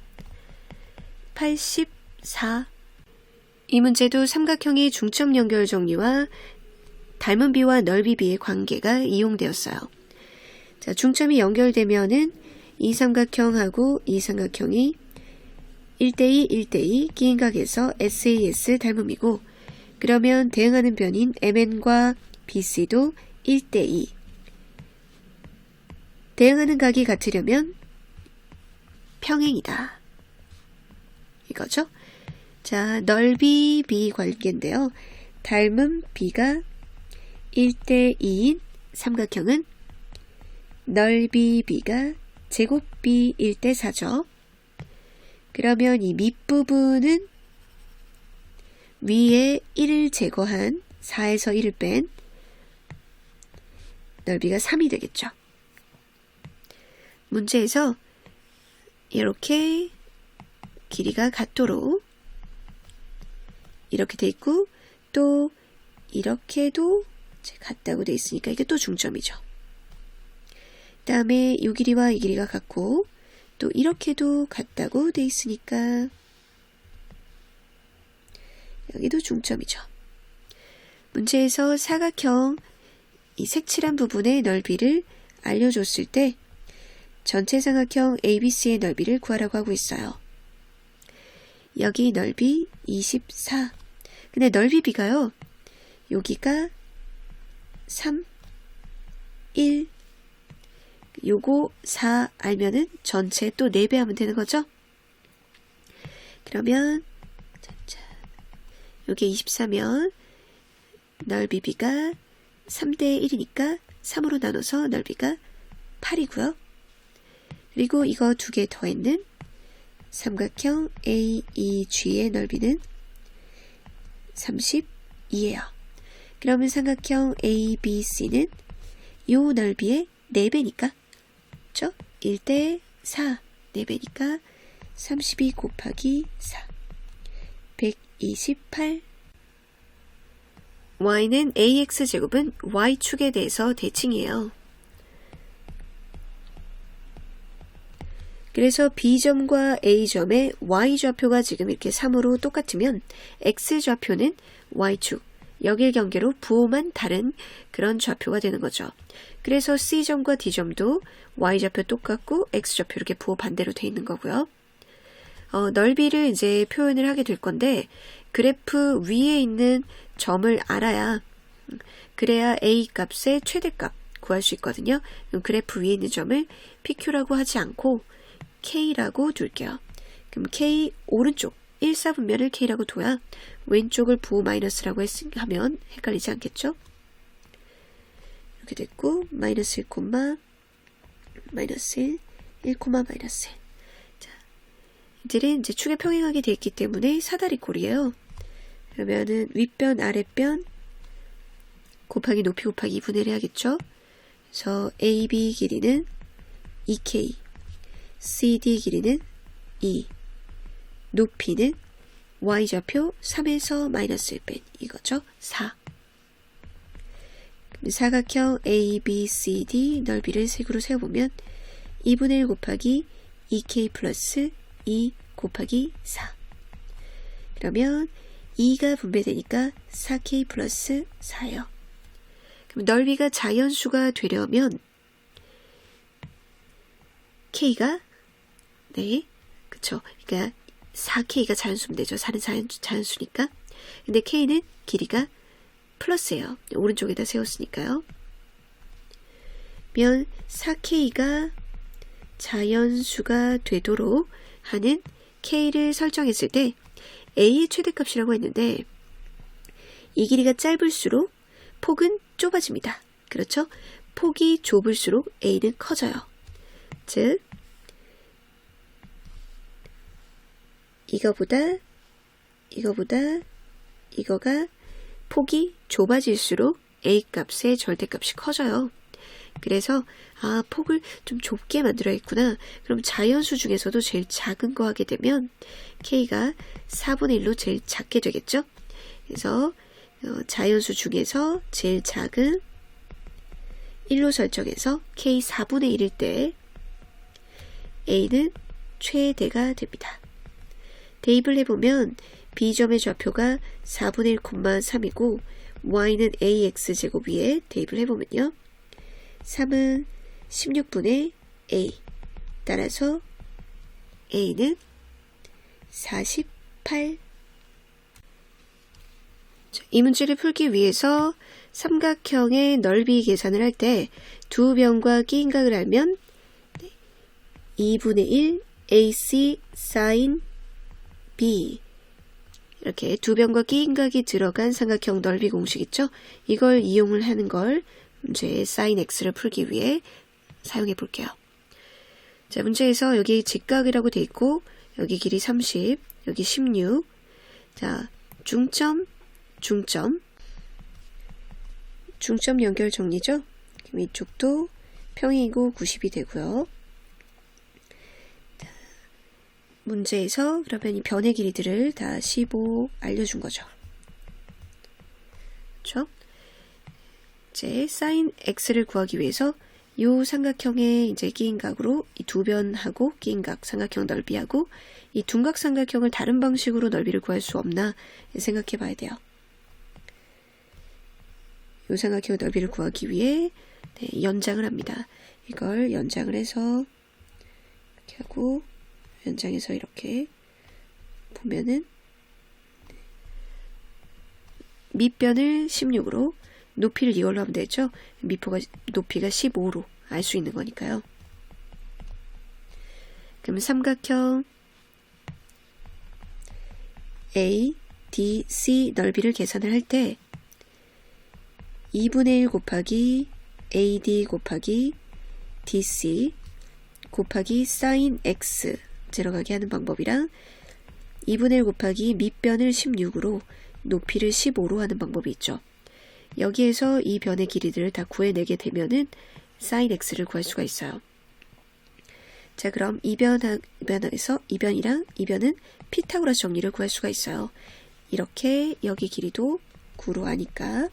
84. 이 문제도 삼각형의 중점 연결 정리와 닮은 비와 넓이 비의 관계가 이용되었어요. 자, 중점이 연결되면은 이 삼각형하고 이 삼각형이 1대2, 1대2 기인각에서 SAS 닮음이고, 그러면 대응하는 변인 MN과 BC도 1대2. 대응하는 각이 같으려면 평행이다. 이거죠? 자, 넓이 B 관계인데요. 닮음 B가 1대2인 삼각형은 넓이 B가 제곱 B 1대4죠. 그러면 이 밑부분은 위에 1을 제거한 4에서 1을 뺀 넓이가 3이 되겠죠. 문제에서 이렇게 길이가 같도록 이렇게 돼 있고 또 이렇게도 같다고 돼 있으니까 이게 또 중점이죠. 그 다음에 이 길이와 이 길이가 같고 또 이렇게도 같다고 돼 있으니까 여기도 중점이죠. 문제에서 사각형 이 색칠한 부분의 넓이를 알려줬을 때 전체 삼각형 ABC의 넓이를 구하라고 하고 있어요. 여기 넓이 24. 근데 넓이 B가요. 여기가 3, 1, 요거 4 알면은 전체 또 4배 하면 되는 거죠? 그러면 요게 24면 넓이 B가 3대 1이니까 3으로 나눠서 넓이가 8이고요. 그리고 이거 2개 더했는 삼각형 AEG의 넓이는 32예요. 그러면 삼각형 ABC는 요 넓이의 4배니까 그렇죠? 1대4 4배니까 32 곱하기 4 128. y는 ax제곱은 y축에 대해서 대칭이에요. 그래서 B점과 A점의 Y좌표가 지금 이렇게 3으로 똑같으면 X좌표는 Y축, 역일 경계로 부호만 다른 그런 좌표가 되는 거죠. 그래서 C점과 D점도 Y좌표 똑같고 X좌표 이렇게 부호 반대로 돼 있는 거고요. 넓이를 이제 표현을 하게 될 건데 그래프 위에 있는 점을 알아야 그래야 A 값의 최대값 구할 수 있거든요. 그래프 위에 있는 점을 PQ라고 하지 않고 K라고 둘게요. 그럼 K 오른쪽 1사분면을 K라고 둬야 왼쪽을 부호 마이너스라고 하면 헷갈리지 않겠죠? 이렇게 됐고 마이너스 1, 마이너스 1, 1, 마이너스 1. 자, 이들은 이제 축에 평행하게 되어 있기 때문에 사다리꼴이에요. 그러면은 윗변 아랫변 곱하기 높이 곱하기 2분의 1 해야겠죠? 그래서 AB 길이는 2K, CD 길이는 2, 높이는 Y좌표 3에서 마이너스 1 뺀 이거죠? 4. 사각형 ABCD 넓이를 색으로 세워보면 2분의 1 곱하기 2K 플러스 2 곱하기 4. 그러면 2가 분배되니까 4K 플러스 4예요. 그럼 넓이가 자연수가 되려면 K가 네, 그쵸. 그러니까 4K가 자연수면 되죠. 4는 자연수니까. 근데 K는 길이가 플러스예요. 오른쪽에다 세웠으니까요. 면 4K가 자연수가 되도록 하는 K를 설정했을 때 A의 최대값이라고 했는데 이 길이가 짧을수록 폭은 좁아집니다. 그렇죠? 폭이 좁을수록 A는 커져요. 즉 이거가 폭이 좁아질수록 A 값의 절대값이 커져요. 그래서 폭을 좀 좁게 만들어야겠구나. 그럼 자연수 중에서도 제일 작은 거 하게 되면 K가 4분의 1로 제일 작게 되겠죠. 그래서 자연수 중에서 제일 작은 1로 설정해서 K 4분의 1일 때 A는 최대가 됩니다. 대입을 해보면 B점의 좌표가 4분의 1,3이고 Y는 AX제곱 위에 대입을 해보면요. 3은 16분의 A. 따라서 A는 48. 이 문제를 풀기 위해서 삼각형의 넓이 계산을 할 때 두 변과 끼인각을 알면 2분의 1 AC sin B 이렇게 두 변과 끼인각이 들어간 삼각형 넓이 공식 있죠? 이걸 이용을 하는 걸 문제의 sin x를 풀기 위해 사용해 볼게요. 자, 문제에서 여기 직각이라고 돼 있고 여기 길이 30, 여기 16. 자, 중점 연결 정리죠? 그럼 이쪽도 평행이고 90이 되고요. 자, 문제에서 그러면 이 변의 길이들을 다 15 알려준 거죠. 그렇죠? 이제 sin x를 구하기 위해서 이 삼각형의 이제 끼인각으로 이 두 변하고 끼인각 삼각형 넓이하고 이 둔각 삼각형을 다른 방식으로 넓이를 구할 수 없나 생각해 봐야 돼요. 이 삼각형 넓이를 구하기 위해 연장을 합니다. 이걸 연장을 해서 이렇게 하고 연장해서 이렇게 보면은 밑변을 16으로 높이를 이걸로 하면 되죠. 높이가 15로 알 수 있는 거니까요. 그러면 삼각형 ADC 넓이를 계산을 할 때 2분의 1 곱하기 AD 곱하기 DC 곱하기 sin X 들어가게 하는 방법이랑 2분의 1 곱하기 밑변을 16으로 높이를 15로 하는 방법이 있죠. 여기에서 이 변의 길이들을 다 구해내게 되면은 sin x를 구할 수가 있어요. 자, 그럼 이변이랑 이변은 피타고라스 정리를 구할 수가 있어요. 이렇게 여기 길이도 9로 하니까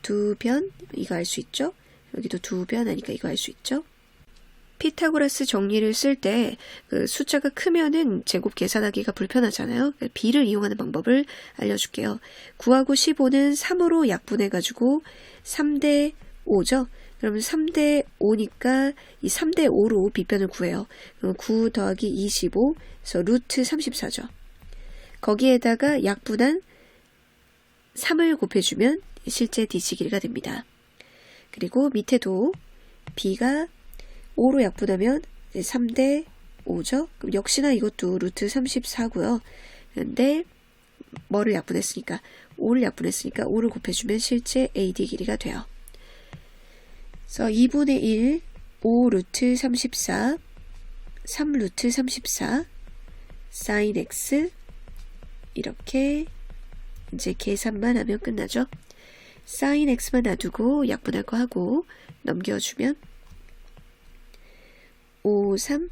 두 변 이거 알 수 있죠? 여기도 두 변 하니까 이거 알 수 있죠? 피타고라스 정리를 쓸 때 그 숫자가 크면은 제곱 계산하기가 불편하잖아요. B를 이용하는 방법을 알려줄게요. 9하고 15는 3으로 약분해가지고 3대 5죠. 그러면 3대 5니까 이 3대 5로 B변을 구해요. 그럼 9 더하기 25, 그래서 루트 34죠. 거기에다가 약분한 3을 곱해주면 실제 DC 길이가 됩니다. 그리고 밑에도 B가 5로 약분하면 3대 5죠. 그럼 역시나 이것도 루트 34고요. 그런데 뭐를 약분했으니까 5를 약분했으니까 5를 곱해주면 실제 AD 길이가 돼요. 그래서 2분의 1 5 루트 34 3 루트 34 sin x 이렇게 이제 계산만 하면 끝나죠. sin x만 놔두고 약분할 거 하고 넘겨주면 5, 3,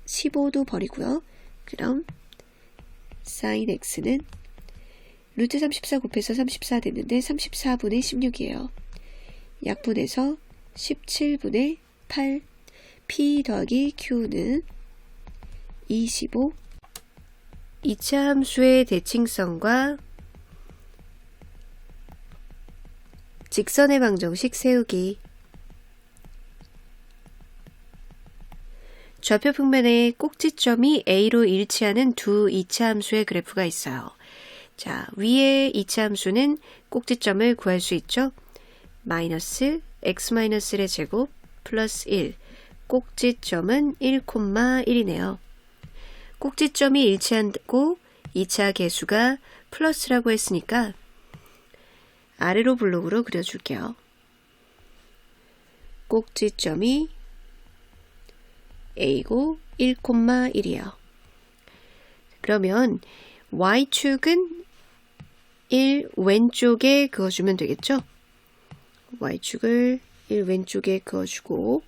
15도 버리고요. 그럼 sin x는 루트 34 곱해서 34 됐는데 34분의 16이에요. 약분해서 17분의 8 P 더하기 Q는 25 2차 함수의 대칭성과 직선의 방정식 세우기. 좌표 평면에 꼭지점이 A로 일치하는 두 이차함수의 그래프가 있어요. 자, 위에 이차함수는 꼭지점을 구할 수 있죠? 마이너스 x-1의 제곱 플러스 1. 꼭지점은 1,1이네요. 꼭지점이 일치하고 2차 계수가 플러스라고 했으니까 아래로 블록으로 그려줄게요. 꼭지점이 A고 1,1이에요. 그러면 Y축은 1 왼쪽에 그어주면 되겠죠? Y축을 1 왼쪽에 그어주고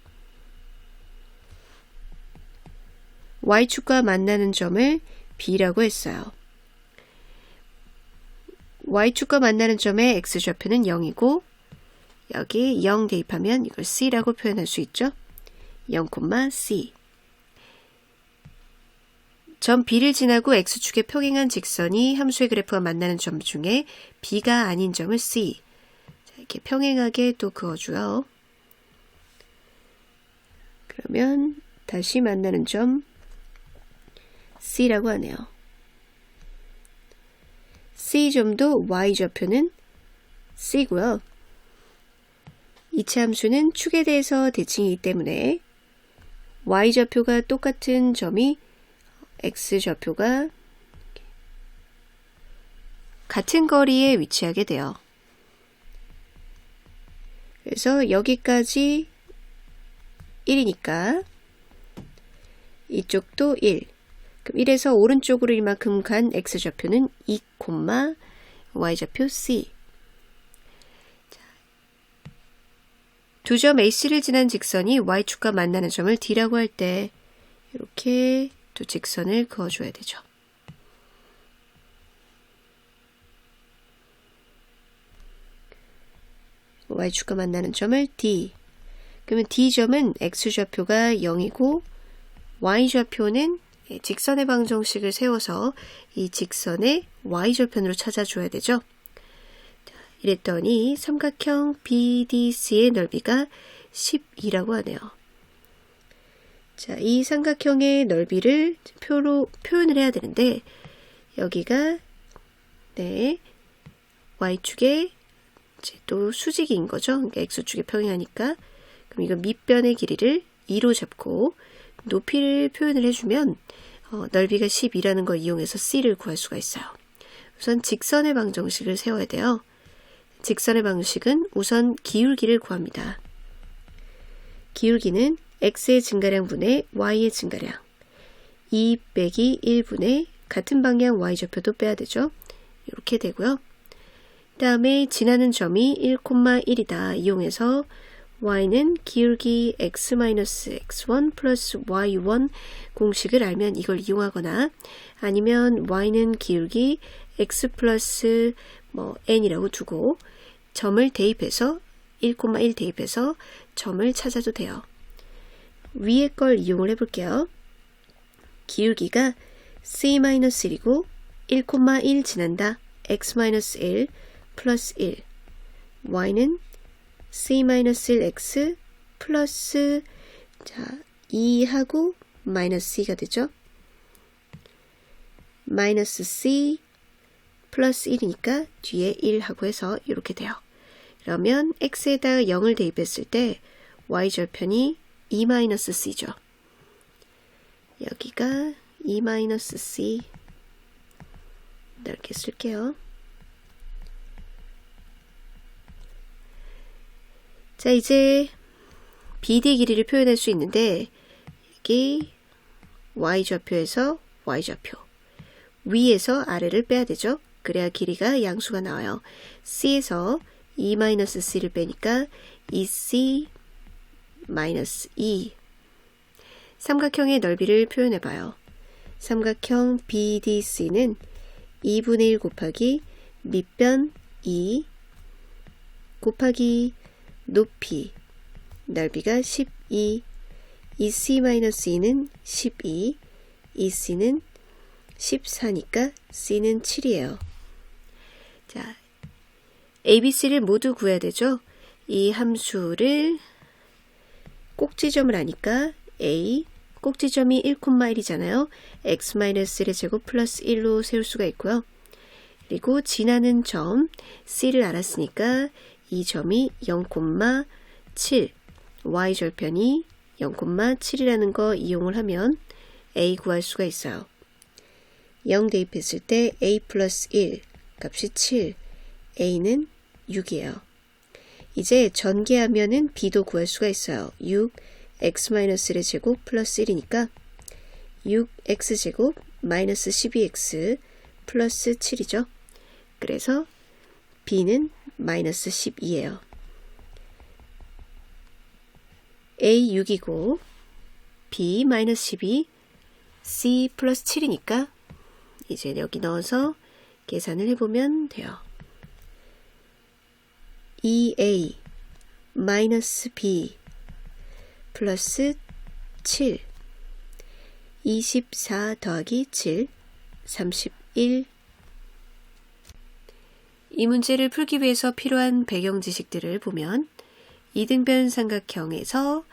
Y축과 만나는 점을 B라고 했어요. Y축과 만나는 점의 X좌표는 0이고 여기 0 대입하면 이걸 C라고 표현할 수 있죠? 0,C. 점 B를 지나고 X축에 평행한 직선이 함수의 그래프가 만나는 점 중에 B가 아닌 점을 C. 자, 이렇게 평행하게 또 그어줘요. 그러면 다시 만나는 점 C라고 하네요. C점도 Y좌표는 C고요. 이차 함수는 축에 대해서 대칭이기 때문에 Y좌표가 똑같은 점이 X좌표가 같은 거리에 위치하게 돼요. 그래서 여기까지 1이니까 이쪽도 1. 그럼 1에서 오른쪽으로 이만큼 간 X좌표는 2, Y좌표 C. 두 점 AC를 지난 직선이 Y축과 만나는 점을 D라고 할 때 이렇게 또 직선을 그어줘야 되죠. Y축과 만나는 점을 D. 그러면 D점은 X좌표가 0이고 Y좌표는 직선의 방정식을 세워서 이 직선의 Y절편으로 찾아줘야 되죠. 이랬더니 삼각형 BDC의 넓이가 12라고 하네요. 자, 이 삼각형의 넓이를 표로 표현을 해야 되는데 여기가 Y축의 또 수직인 거죠. 그러니까 X축에 평행하니까 그럼 이거 밑변의 길이를 2로 잡고 높이를 표현을 해주면 넓이가 12라는 걸 이용해서 C를 구할 수가 있어요. 우선 직선의 방정식을 세워야 돼요. 직선의 방식은 우선 기울기를 구합니다. 기울기는 x의 증가량분의 y의 증가량 2 빼기 1분의 같은 방향 y좌표도 빼야 되죠. 이렇게 되고요. 그 다음에 지나는 점이 1,1이다. 이용해서 y는 기울기 x-x1 플러스 y1 공식을 알면 이걸 이용하거나 아니면 y는 기울기 x 플러스 n이라고 두고 점을 대입해서 1,1 대입해서 점을 찾아도 돼요. 위에 걸 이용을 해볼게요. 기울기가 c-1이고 1,1 지난다. x-1 플러스 1 y는 c-1x 플러스 2하고 마이너스 c가 되죠. 마이너스 c 플러스 1이니까 뒤에 1하고 해서 이렇게 돼요. 그러면 x에다가 0을 대입했을 때 y절편이 2-c죠. 여기가 2-c 넓게 쓸게요. 자, 이제 BD 길이를 표현할 수 있는데 여기 y좌표에서 y좌표 위에서 아래를 빼야 되죠. 그래야 길이가 양수가 나와요. C에서 2-C를 빼니까 2C-2 삼각형의 넓이를 표현해봐요. 삼각형 BDC는 2분의 1 곱하기 밑변 2 곱하기 높이 넓이가 12 2C-2는 12 2C는 14니까 C는 7이에요. 자, ABC를 모두 구해야 되죠. 이 함수를 꼭지점을 아니까 A, 꼭지점이 1,1이잖아요. x-1의 제곱 플러스 1로 세울 수가 있고요. 그리고 지나는 점 C를 알았으니까 이 점이 0,7, y절편이 0,7이라는 거 이용을 하면 a 구할 수가 있어요. 0 대입했을 때 a 플러스 1 값이 7, a는 6이에요. 이제 전개하면은 b도 구할 수가 있어요. 6 x-1의 제곱 플러스 1이니까 6x제곱 마이너스 12x 플러스 7이죠. 그래서 b는 마이너스 12예요. a 6이고 b 마이너스 12, c 플러스 7이니까 이제 여기 넣어서 계산을 해보면 돼요. 2a 마이너스 b 플러스 7, 24 더하기 7, 31. 이 문제를 풀기 위해서 필요한 배경 지식들을 보면 이등변 삼각형에서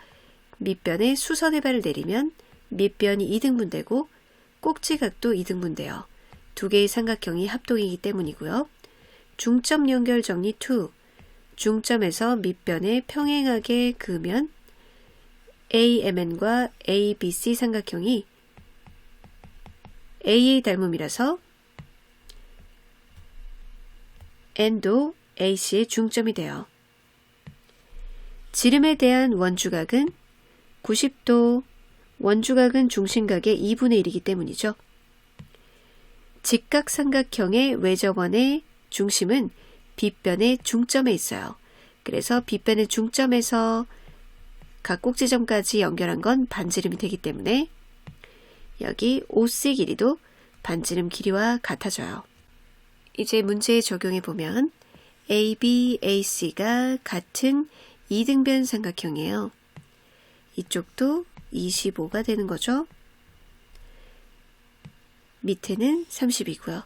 밑변에 수선의 발을 내리면 밑변이 2등분되고 꼭지각도 2등분돼요. 두 개의 삼각형이 합동이기 때문이고요. 중점 연결 정리 2. 중점에서 밑변에 평행하게 그으면 AMN과 ABC 삼각형이 A의 닮음이라서 N도 AC의 중점이 돼요. 지름에 대한 원주각은 90도, 원주각은 중심각의 2분의 1이기 때문이죠. 직각삼각형의 외접원의 중심은 빗변의 중점에 있어요. 그래서 빗변의 중점에서 각 꼭지점까지 연결한 건 반지름이 되기 때문에 여기 OC 길이도 반지름 길이와 같아져요. 이제 문제에 적용해 보면 AB, AC가 같은 이등변 삼각형이에요. 이쪽도 25가 되는 거죠. 밑에는 30이고요.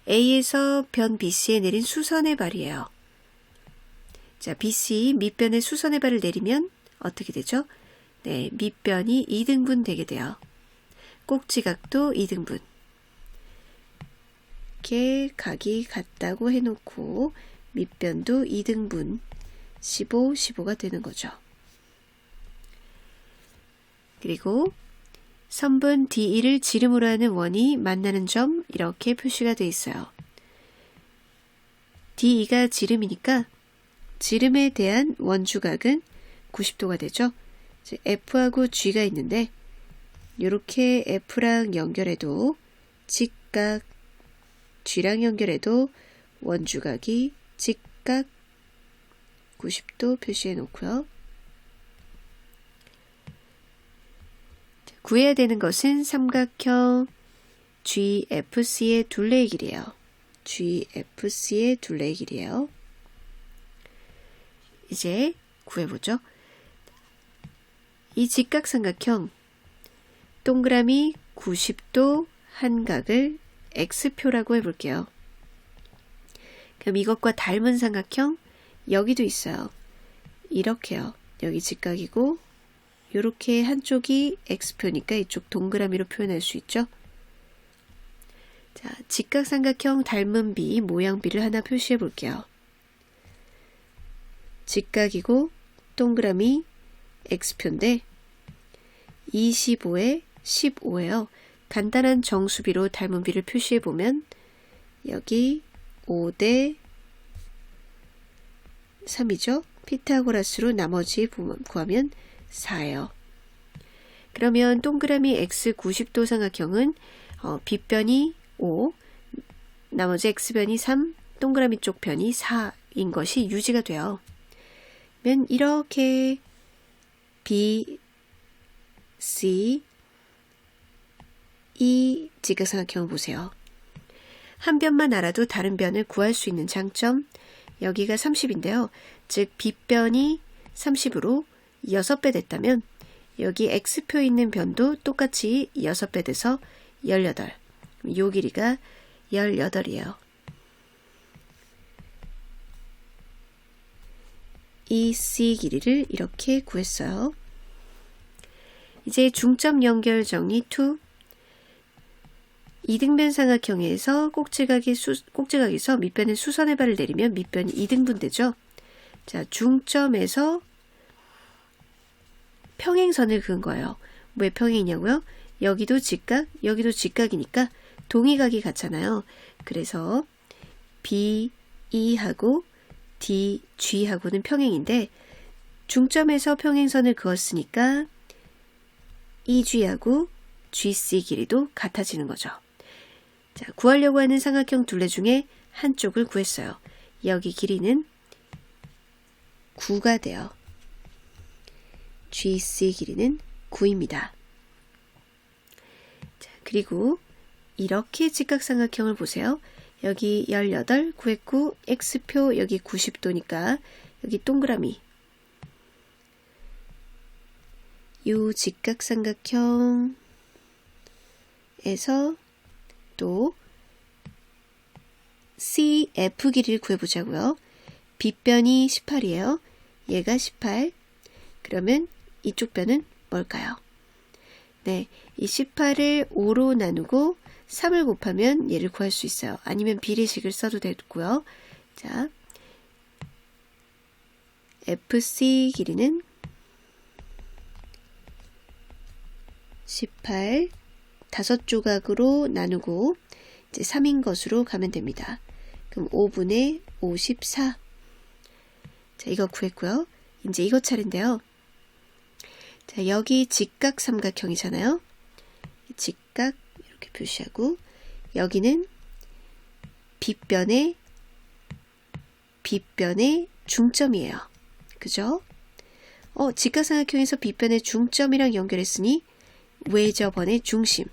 A에서 변 BC에 내린 수선의 발이에요. 자, BC 밑변에 수선의 발을 내리면 어떻게 되죠? 네, 밑변이 2등분 되게 돼요. 꼭지각도 2등분. 이렇게 각이 같다고 해놓고 밑변도 2등분 15, 15가 되는 거죠. 그리고 선분 D1을 지름으로 하는 원이 만나는 점 이렇게 표시가 되어 있어요. D2가 지름이니까 지름에 대한 원주각은 90도가 되죠. F하고 G가 있는데 이렇게 F랑 연결해도 직각, G랑 연결해도 원주각이 직각 90도 표시해 놓고요. 구해야 되는 것은 삼각형 GFC의 둘레의 길이에요. GFC의 둘레의 길이에요. 이제 구해보죠. 이 직각삼각형 동그라미 90도 한 각을 X표라고 해볼게요. 그럼 이것과 닮은 삼각형 여기도 있어요. 이렇게요. 여기 직각이고 이렇게 한쪽이 X표니까 이쪽 동그라미로 표현할 수 있죠. 자, 직각삼각형 닮은 비, 모양 비를 하나 표시해 볼게요. 직각이고 동그라미 X표인데 25에 15예요. 간단한 정수비로 닮은 비를 표시해 보면 여기 5대 3이죠. 피타고라스로 나머지 구하면 4예요. 그러면 동그라미 X 90도 삼각형은 빗변이 5, 나머지 X변이 3, 동그라미 쪽 변이 4인 것이 유지가 돼요. 그러면 이렇게 B, C, 이 직각삼각형을 보세요. 한 변만 알아도 다른 변을 구할 수 있는 장점, 여기가 30인데요. 즉 빗변이 30으로 6배 됐다면 여기 X표 있는 변도 똑같이 6배 돼서 18. 요 길이가 18이에요. 이 C 길이를 이렇게 구했어요. 이제 중점 연결 정리 2. 이등변 삼각형에서 꼭지각에서 밑변의 수선의 발을 내리면 밑변이 이등분되죠. 자, 중점에서 평행선을 그은 거예요. 왜 평행이냐고요? 여기도 직각, 여기도 직각이니까 동의각이 같잖아요. 그래서 BE하고 DG하고는 평행인데 중점에서 평행선을 그었으니까 EG하고 GC 길이도 같아지는 거죠. 자, 구하려고 하는 삼각형 둘레 중에 한쪽을 구했어요. 여기 길이는 9가 돼요. GC 길이는 9입니다. 자, 그리고 이렇게 직각삼각형을 보세요. 여기 18 구했고 X표 여기 90도니까 여기 동그라미. 이 직각삼각형에서 또 CF 길이를 구해보자고요. 빗변이 18이에요. 얘가 18. 그러면 이쪽 변은 뭘까요? 네, 이 18을 5로 나누고 3을 곱하면 얘를 구할 수 있어요. 아니면 비례식을 써도 되고요. 자, FC 길이는 18 5조각으로 나누고 이제 3인 것으로 가면 됩니다. 그럼 5분의 54. 자, 이거 구했고요. 이제 이거 차례인데요. 자, 여기 직각 삼각형이잖아요. 직각 이렇게 표시하고 여기는 빗변의 중점이에요. 그죠? 직각삼각형에서 빗변의 중점이랑 연결했으니 외접원의 중심.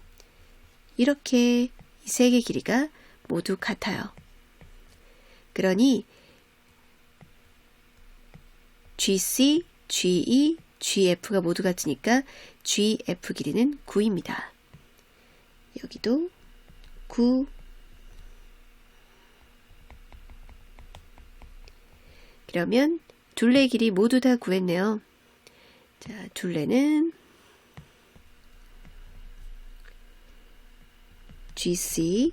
이렇게 이 세 개 길이가 모두 같아요. 그러니 GC, GE, GF가 모두 같으니까 GF 길이는 9입니다. 여기도 9. 그러면 둘레 길이 모두 다 구했네요. 자, 둘레는 GC,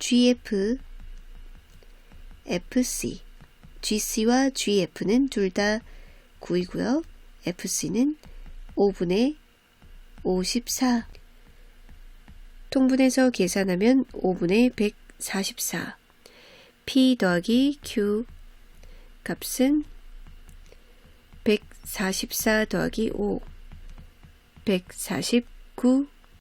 GF, FC. GC와 GF는 둘 다 9이고요. FC는 5분의 54. 통분해서 계산하면 5분의 144. P 더하기 Q 값은 144 더하기 5, 149